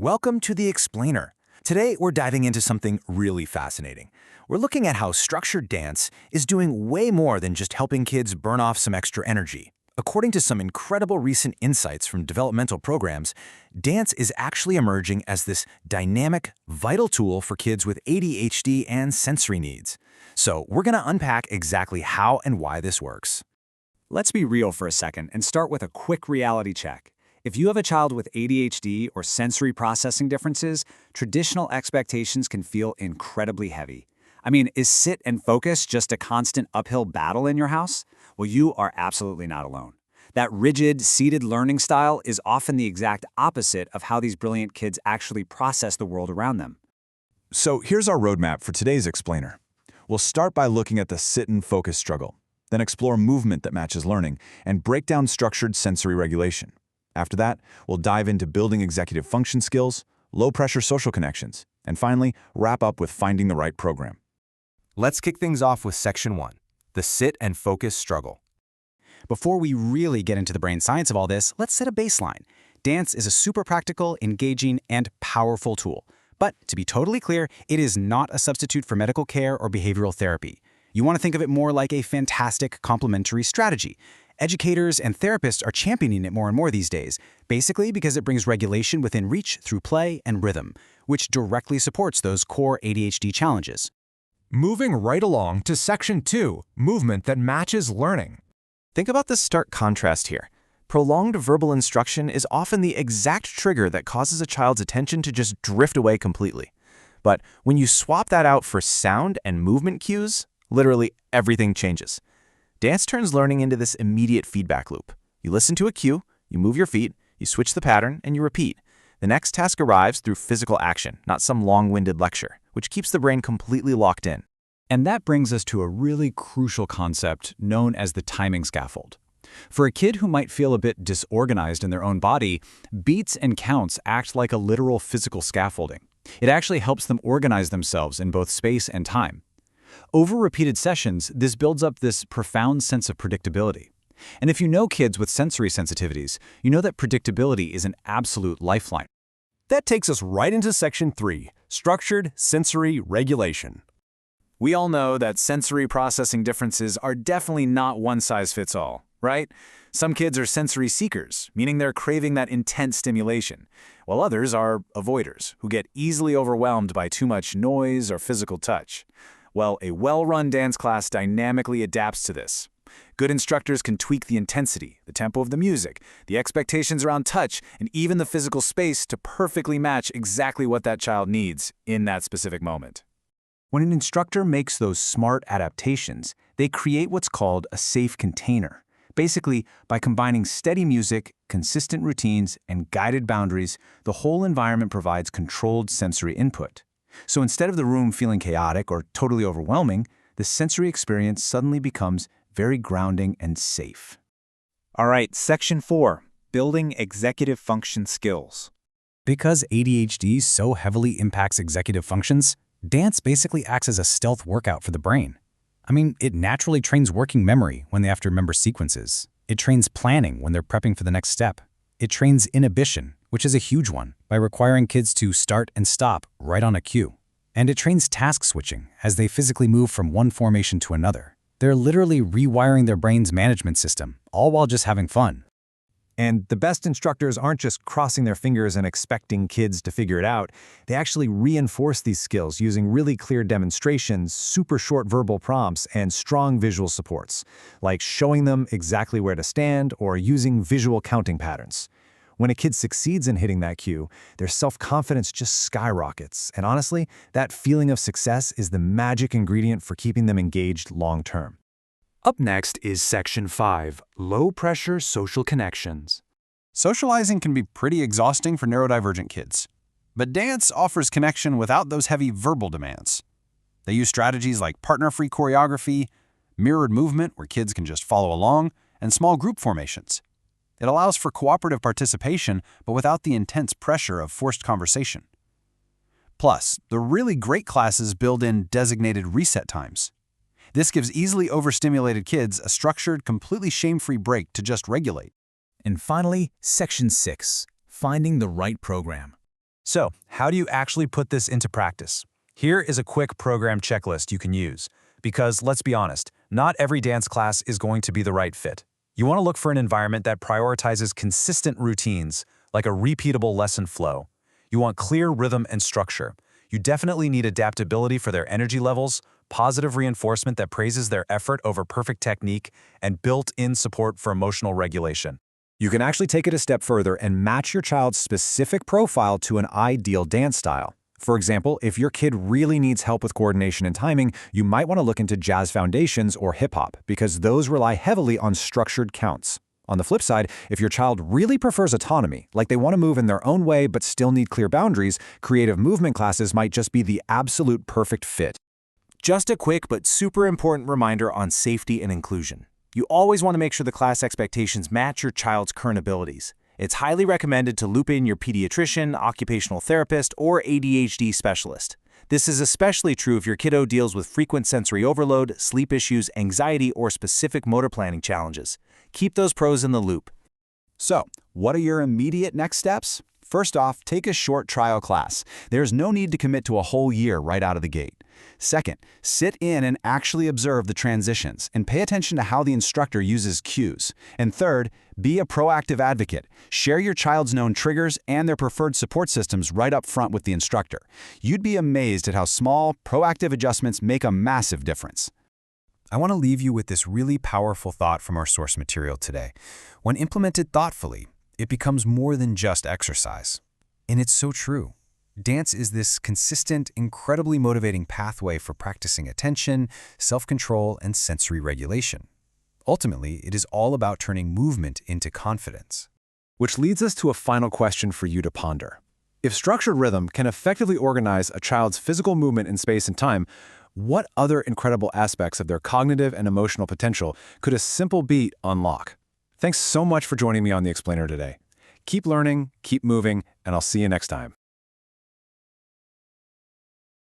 Welcome to The Explainer. Today, we're diving into something really fascinating. We're looking at how structured dance is doing way more than just helping kids burn off some extra energy. According to some incredible recent insights from developmental programs, dance is actually emerging as this dynamic, vital tool for kids with ADHD and sensory needs. So, we're going to unpack exactly how and why this works. Let's be real for a second and start with a quick reality check. If you have a child with ADHD or sensory processing differences, traditional expectations can feel incredibly heavy. I mean, is sit and focus just a constant uphill battle in your house? Well, you are absolutely not alone. That rigid, seated learning style is often the exact opposite of how these brilliant kids actually process the world around them. So here's our roadmap for today's explainer. We'll start by looking at the sit and focus struggle, then explore movement that matches learning, and break down structured sensory regulation. After that, we'll dive into building executive function skills, low-pressure social connections, and finally, wrap up with finding the right program. Let's kick things off with Section 1, the sit and focus struggle. Before we really get into the brain science of all this, let's set a baseline. Dance is a super practical, engaging, and powerful tool. But to be totally clear, it is not a substitute for medical care or behavioral therapy. You want to think of it more like a fantastic complementary strategy. Educators and therapists are championing it more and more these days, basically because it brings regulation within reach through play and rhythm, which directly supports those core ADHD challenges. Moving right along to Section 2, movement that matches learning. Think about the stark contrast here. Prolonged verbal instruction is often the exact trigger that causes a child's attention to just drift away completely. But when you swap that out for sound and movement cues, literally everything changes. Dance turns learning into this immediate feedback loop. You listen to a cue, you move your feet, you switch the pattern, and you repeat. The next task arrives through physical action, not some long-winded lecture, which keeps the brain completely locked in. And that brings us to a really crucial concept known as the timing scaffold. For a kid who might feel a bit disorganized in their own body, beats and counts act like a literal physical scaffolding. It actually helps them organize themselves in both space and time. Over repeated sessions, this builds up this profound sense of predictability. And if you know kids with sensory sensitivities, you know that predictability is an absolute lifeline. That takes us right into Section 3, structured sensory regulation. We all know that sensory processing differences are definitely not one-size-fits-all, right? Some kids are sensory seekers, meaning they're craving that intense stimulation, while others are avoiders, who get easily overwhelmed by too much noise or physical touch. Well, a well-run dance class dynamically adapts to this. Good instructors can tweak the intensity, the tempo of the music, the expectations around touch, and even the physical space to perfectly match exactly what that child needs in that specific moment. When an instructor makes those smart adaptations, they create what's called a safe container. Basically, by combining steady music, consistent routines, and guided boundaries, the whole environment provides controlled sensory input. So instead of the room feeling chaotic or totally overwhelming, the sensory experience suddenly becomes very grounding and safe. All right, Section 4, building executive function skills. Because ADHD so heavily impacts executive functions, dance basically acts as a stealth workout for the brain. I mean, it naturally trains working memory when they have to remember sequences. It trains planning when they're prepping for the next step. It trains inhibition, which is a huge one, by requiring kids to start and stop right on a cue. And it trains task switching as they physically move from one formation to another. They're literally rewiring their brain's management system, all while just having fun. And the best instructors aren't just crossing their fingers and expecting kids to figure it out. They actually reinforce these skills using really clear demonstrations, super short verbal prompts, and strong visual supports, like showing them exactly where to stand or using visual counting patterns. When a kid succeeds in hitting that cue, their self-confidence just skyrockets. And honestly, that feeling of success is the magic ingredient for keeping them engaged long-term. Up next is Section 5, low-pressure social connections. Socializing can be pretty exhausting for neurodivergent kids, but dance offers connection without those heavy verbal demands. They use strategies like partner-free choreography, mirrored movement where kids can just follow along, and small group formations. It allows for cooperative participation, but without the intense pressure of forced conversation. Plus, the really great classes build in designated reset times. This gives easily overstimulated kids a structured, completely shame-free break to just regulate. And finally, Section 6, finding the right program. So, how do you actually put this into practice? Here is a quick program checklist you can use. Because, let's be honest, not every dance class is going to be the right fit. You want to look for an environment that prioritizes consistent routines, like a repeatable lesson flow. You want clear rhythm and structure. You definitely need adaptability for their energy levels, positive reinforcement that praises their effort over perfect technique, and built-in support for emotional regulation. You can actually take it a step further and match your child's specific profile to an ideal dance style. For example, if your kid really needs help with coordination and timing, you might want to look into jazz foundations or hip-hop, because those rely heavily on structured counts. On the flip side, if your child really prefers autonomy, like they want to move in their own way but still need clear boundaries, creative movement classes might just be the absolute perfect fit. Just a quick but super important reminder on safety and inclusion. You always want to make sure the class expectations match your child's current abilities. It's highly recommended to loop in your pediatrician, occupational therapist, or ADHD specialist. This is especially true if your kiddo deals with frequent sensory overload, sleep issues, anxiety, or specific motor planning challenges. Keep those pros in the loop. So, what are your immediate next steps? First off, take a short trial class. There's no need to commit to a whole year right out of the gate. Second, sit in and actually observe the transitions and pay attention to how the instructor uses cues. And third, be a proactive advocate. Share your child's known triggers and their preferred support systems right up front with the instructor. You'd be amazed at how small, proactive adjustments make a massive difference. I want to leave you with this really powerful thought from our source material today. When implemented thoughtfully, it becomes more than just exercise. And it's so true. Dance is this consistent, incredibly motivating pathway for practicing attention, self-control, and sensory regulation. Ultimately, it is all about turning movement into confidence. Which leads us to a final question for you to ponder. If structured rhythm can effectively organize a child's physical movement in space and time, what other incredible aspects of their cognitive and emotional potential could a simple beat unlock? Thanks so much for joining me on The Explainer today. Keep learning, keep moving, and I'll see you next time.